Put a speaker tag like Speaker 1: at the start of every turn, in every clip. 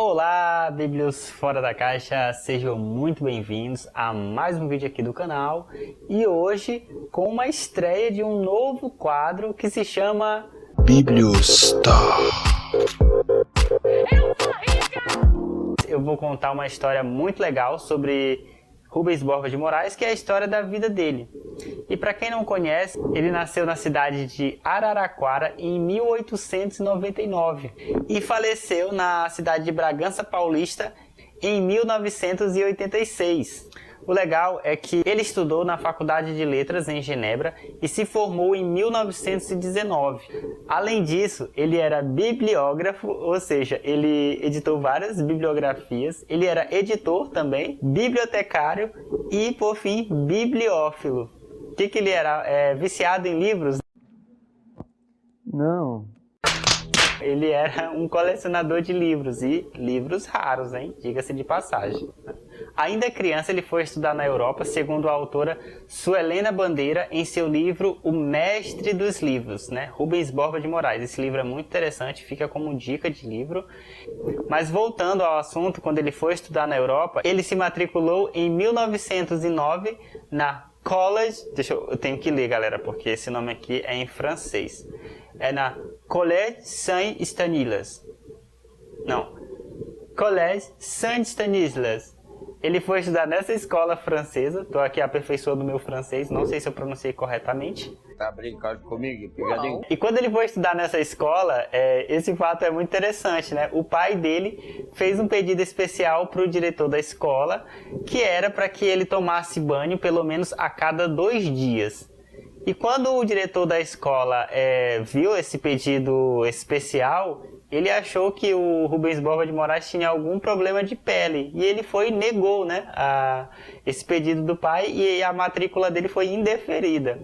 Speaker 1: Olá, Bíblios fora da caixa, sejam muito bem-vindos a mais um vídeo aqui do canal e hoje com uma estreia de um novo quadro que se chama
Speaker 2: Bibliostar.
Speaker 1: Eu vou contar uma história muito legal sobre Rubens Borba de Moraes, que é a história da vida dele. E para quem não conhece, ele nasceu na cidade de Araraquara em 1899 e faleceu na cidade de Bragança Paulista em 1986. O legal é que ele estudou na Faculdade de Letras em Genebra e se formou em 1919. Além disso, ele era bibliógrafo, ou seja, ele editou várias bibliografias. Ele era editor também, bibliotecário e, por fim, bibliófilo. O que ele era? Viciado em livros? Não. Ele era um colecionador de livros, e livros raros, hein? Diga-se de passagem. Ainda criança, ele foi estudar na Europa, segundo a autora Suelena Bandeira, em seu livro O Mestre dos Livros, né? Rubens Borba de Moraes. Esse livro é muito interessante, fica como dica de livro. Mas voltando ao assunto, quando ele foi estudar na Europa, ele se matriculou em 1909 na College... eu tenho que ler, galera, porque esse nome aqui é em francês. É na Collège Saint-Stanislas. Não. Collège Saint-Stanislas. Ele foi estudar nessa escola francesa. Estou aqui aperfeiçoando o meu francês. Não sei se eu pronunciei corretamente.
Speaker 3: Tá brincando comigo? Pegadinho.
Speaker 1: E quando ele foi estudar nessa escola, esse fato é muito interessante, né? O pai dele fez um pedido especial para o diretor da escola, que era para que ele tomasse banho pelo menos a cada 2 dias. E quando o diretor da escola viu esse pedido especial, ele achou que o Rubens Borba de Moraes tinha algum problema de pele. E ele foi e negou, né, esse pedido do pai, e a matrícula dele foi indeferida.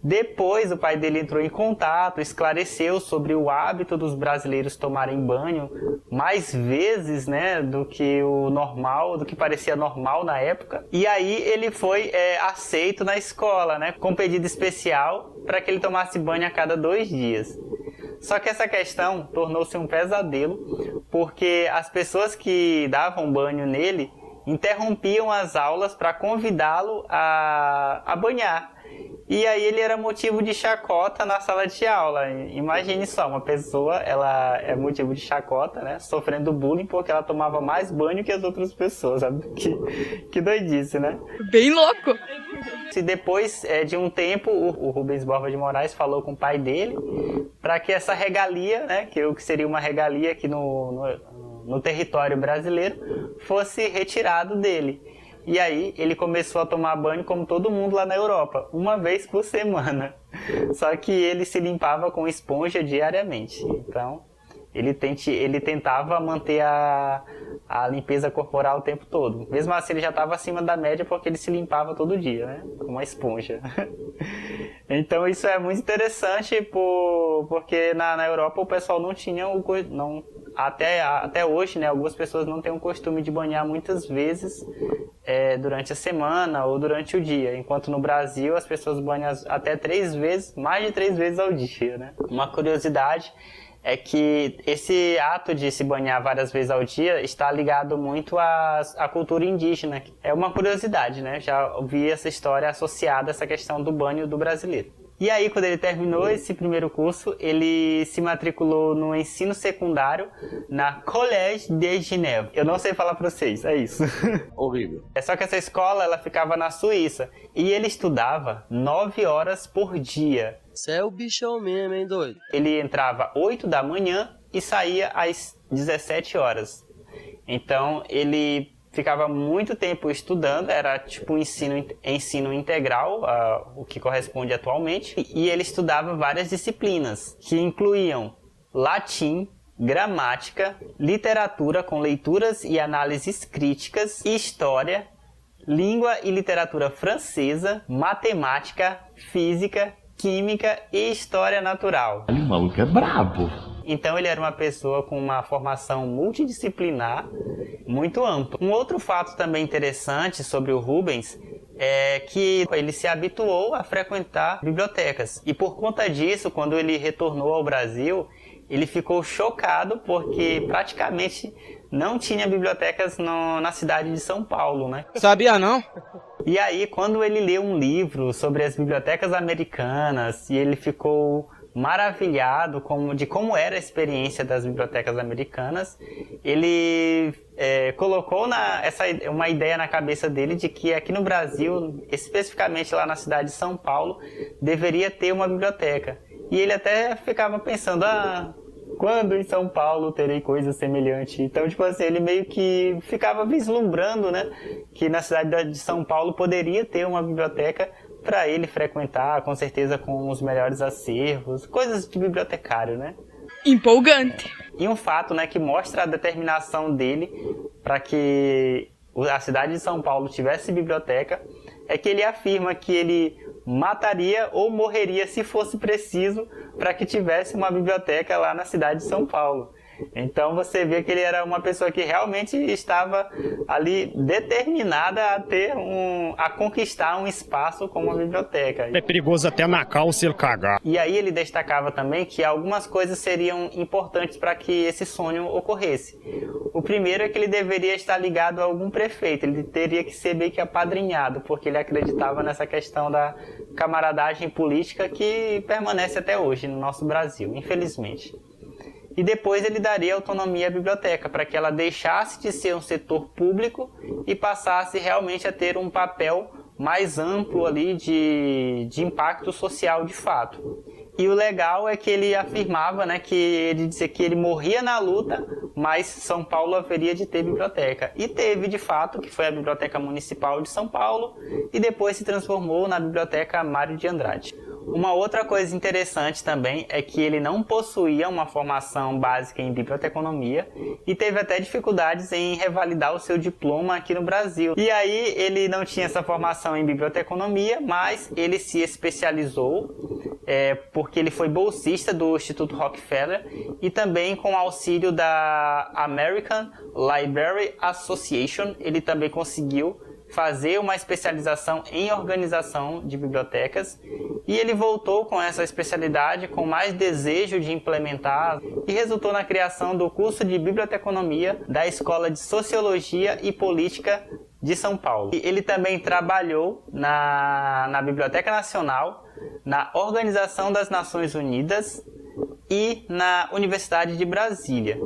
Speaker 1: Depois o pai dele entrou em contato, esclareceu sobre o hábito dos brasileiros tomarem banho mais vezes, né, do que o normal, do que parecia normal na época. E aí ele foi aceito na escola, né, com pedido especial para que ele tomasse banho a cada 2 dias. Só que essa questão tornou-se um pesadelo, porque as pessoas que davam banho nele interrompiam as aulas para convidá-lo a banhar. E aí ele era motivo de chacota na sala de aula. Imagine só, uma pessoa, ela é motivo de chacota, né? Sofrendo bullying porque ela tomava mais banho que as outras pessoas, sabe? Que doidice, né?
Speaker 4: Bem louco!
Speaker 1: E depois de um tempo, o Rubens Borba de Moraes falou com o pai dele para que essa regalia, né? Que seria uma regalia aqui no território brasileiro, fosse retirado dele. E aí ele começou a tomar banho como todo mundo lá na Europa, 1 vez por semana. Só que ele se limpava com esponja diariamente. Então ele tentava manter a limpeza corporal o tempo todo. Mesmo assim ele já estava acima da média porque ele se limpava todo dia, né? Com uma esponja. Então isso é muito interessante porque na Europa o pessoal não tinha até hoje, né? Algumas pessoas não têm o costume de banhar muitas vezes durante a semana ou durante o dia, enquanto no Brasil as pessoas banham até 3 vezes, mais de 3 vezes ao dia, né? Uma curiosidade é que esse ato de se banhar várias vezes ao dia está ligado muito à cultura indígena. É uma curiosidade, né? Já ouvi essa história associada a essa questão do banho do brasileiro. E aí, quando ele terminou esse primeiro curso, ele se matriculou no ensino secundário na Collège de Genève. Eu não sei falar para vocês, é isso.
Speaker 3: Horrível.
Speaker 1: Só que essa escola, ela ficava na Suíça. E ele estudava 9 horas por dia.
Speaker 5: Você é o bichão mesmo, hein, doido?
Speaker 1: Ele entrava 8 da manhã e saía às 17 horas. Então, ele ficava muito tempo estudando, era tipo ensino integral, o que corresponde atualmente, e ele estudava várias disciplinas, que incluíam latim, gramática, literatura com leituras e análises críticas, história, língua e literatura francesa, matemática, física, química e história natural.
Speaker 2: O maluco é brabo.
Speaker 1: Então ele era uma pessoa com uma formação multidisciplinar muito ampla. Um outro fato também interessante sobre o Rubens é que ele se habituou a frequentar bibliotecas. E por conta disso, quando ele retornou ao Brasil, ele ficou chocado porque praticamente não tinha bibliotecas na cidade de São Paulo, né?
Speaker 5: Sabia não?
Speaker 1: E aí, quando ele leu um livro sobre as bibliotecas americanas, e ele ficou maravilhado de como era a experiência das bibliotecas americanas, ele colocou uma ideia na cabeça dele de que aqui no Brasil, especificamente lá na cidade de São Paulo, deveria ter uma biblioteca. E ele até ficava pensando, quando em São Paulo terei coisa semelhante? Então, tipo assim, ele meio que ficava vislumbrando, né, que na cidade de São Paulo poderia ter uma biblioteca para ele frequentar, com certeza com os melhores acervos, coisas de bibliotecário, né?
Speaker 4: Empolgante.
Speaker 1: E um fato, né, que mostra a determinação dele para que a cidade de São Paulo tivesse biblioteca, é que ele afirma que ele mataria ou morreria se fosse preciso para que tivesse uma biblioteca lá na cidade de São Paulo. Então você vê que ele era uma pessoa que realmente estava ali determinada a conquistar um espaço como a biblioteca.
Speaker 6: É perigoso até na calça ele cagar.
Speaker 1: E aí ele destacava também que algumas coisas seriam importantes para que esse sonho ocorresse. O primeiro é que ele deveria estar ligado a algum prefeito, ele teria que ser meio que apadrinhado, porque ele acreditava nessa questão da camaradagem política que permanece até hoje no nosso Brasil, infelizmente. E depois ele daria autonomia à biblioteca, para que ela deixasse de ser um setor público e passasse realmente a ter um papel mais amplo ali de impacto social de fato. E o legal é que ele afirmava, né, que ele dizia que ele morria na luta, mas São Paulo haveria de ter biblioteca. E teve de fato, que foi a Biblioteca Municipal de São Paulo, e depois se transformou na Biblioteca Mário de Andrade. Uma outra coisa interessante também é que ele não possuía uma formação básica em biblioteconomia e teve até dificuldades em revalidar o seu diploma aqui no Brasil. E aí ele não tinha essa formação em biblioteconomia, mas ele se especializou porque ele foi bolsista do Instituto Rockefeller e também com auxílio da American Library Association, ele também conseguiu fazer uma especialização em organização de bibliotecas e ele voltou com essa especialidade com mais desejo de implementar e resultou na criação do curso de biblioteconomia da Escola de Sociologia e Política de São Paulo. Ele também trabalhou na Biblioteca Nacional, na Organização das Nações Unidas e na Universidade de Brasília.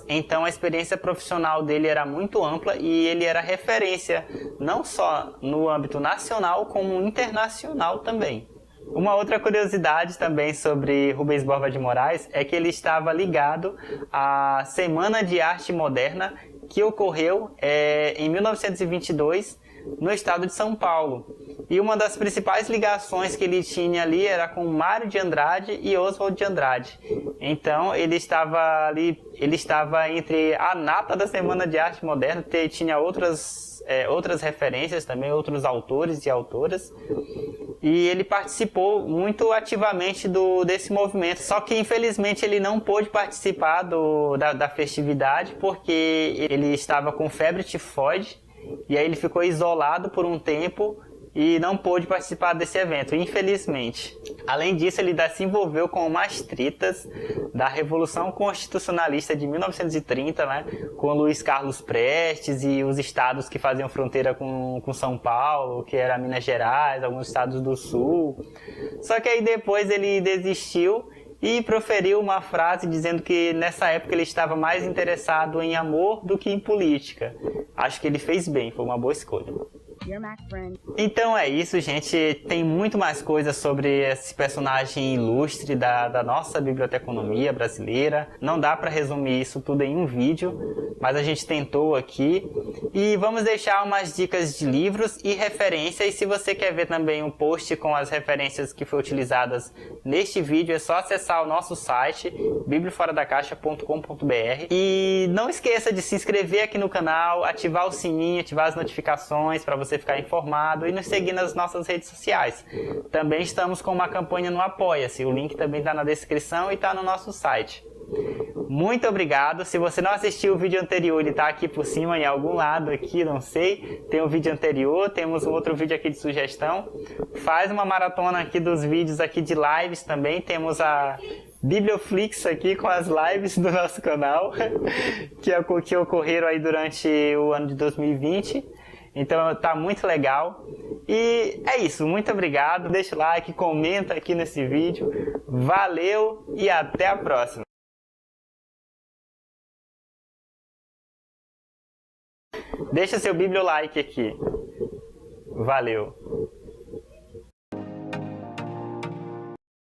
Speaker 1: Então a experiência profissional dele era muito ampla e ele era referência não só no âmbito nacional como internacional também. Uma outra curiosidade também sobre Rubens Borba de Moraes é que ele estava ligado à Semana de Arte Moderna que ocorreu em 1922 no estado de São Paulo. E uma das principais ligações que ele tinha ali era com Mário de Andrade e Oswald de Andrade. Então ele estava entre a nata da Semana de Arte Moderna, tinha outras referências também, outros autores e autoras. E ele participou muito ativamente desse movimento. Só que infelizmente ele não pôde participar da festividade porque ele estava com febre tifoide. E aí ele ficou isolado por um tempo e não pôde participar desse evento, infelizmente. Além disso, ele se envolveu com umas tretas da Revolução Constitucionalista de 1930, né, com Luiz Carlos Prestes e os estados que faziam fronteira com São Paulo, que era Minas Gerais, alguns estados do Sul. Só que aí depois ele desistiu e proferiu uma frase dizendo que nessa época ele estava mais interessado em amor do que em política. Acho que ele fez bem, foi uma boa escolha. Então é isso, gente. Tem muito mais coisa sobre esse personagem ilustre da nossa biblioteconomia brasileira. Não dá para resumir isso tudo em um vídeo, mas a gente tentou aqui. E vamos deixar umas dicas de livros e referências. E se você quer ver também um post com as referências que foram utilizadas neste vídeo, é só acessar o nosso site, biblioforadacaixa.com.br. E não esqueça de se inscrever aqui no canal, ativar o sininho, ativar as notificações para você ficar informado e nos seguir nas nossas redes sociais. Também estamos com uma campanha no Apoia-se, o link também está na descrição e está no nosso site. Muito obrigado. Se você não assistiu o vídeo anterior, ele está aqui por cima em algum lado aqui, não sei. Tem um vídeo anterior, temos um outro vídeo aqui de sugestão. Faz uma maratona aqui dos vídeos aqui de lives também. Temos Biblioflix aqui com as lives do nosso canal, que ocorreram aí durante o ano de 2020. Então tá muito legal. E é isso, muito obrigado. Deixa o like, comenta aqui nesse vídeo. Valeu e até a próxima. Deixa seu bibliolike aqui. Valeu.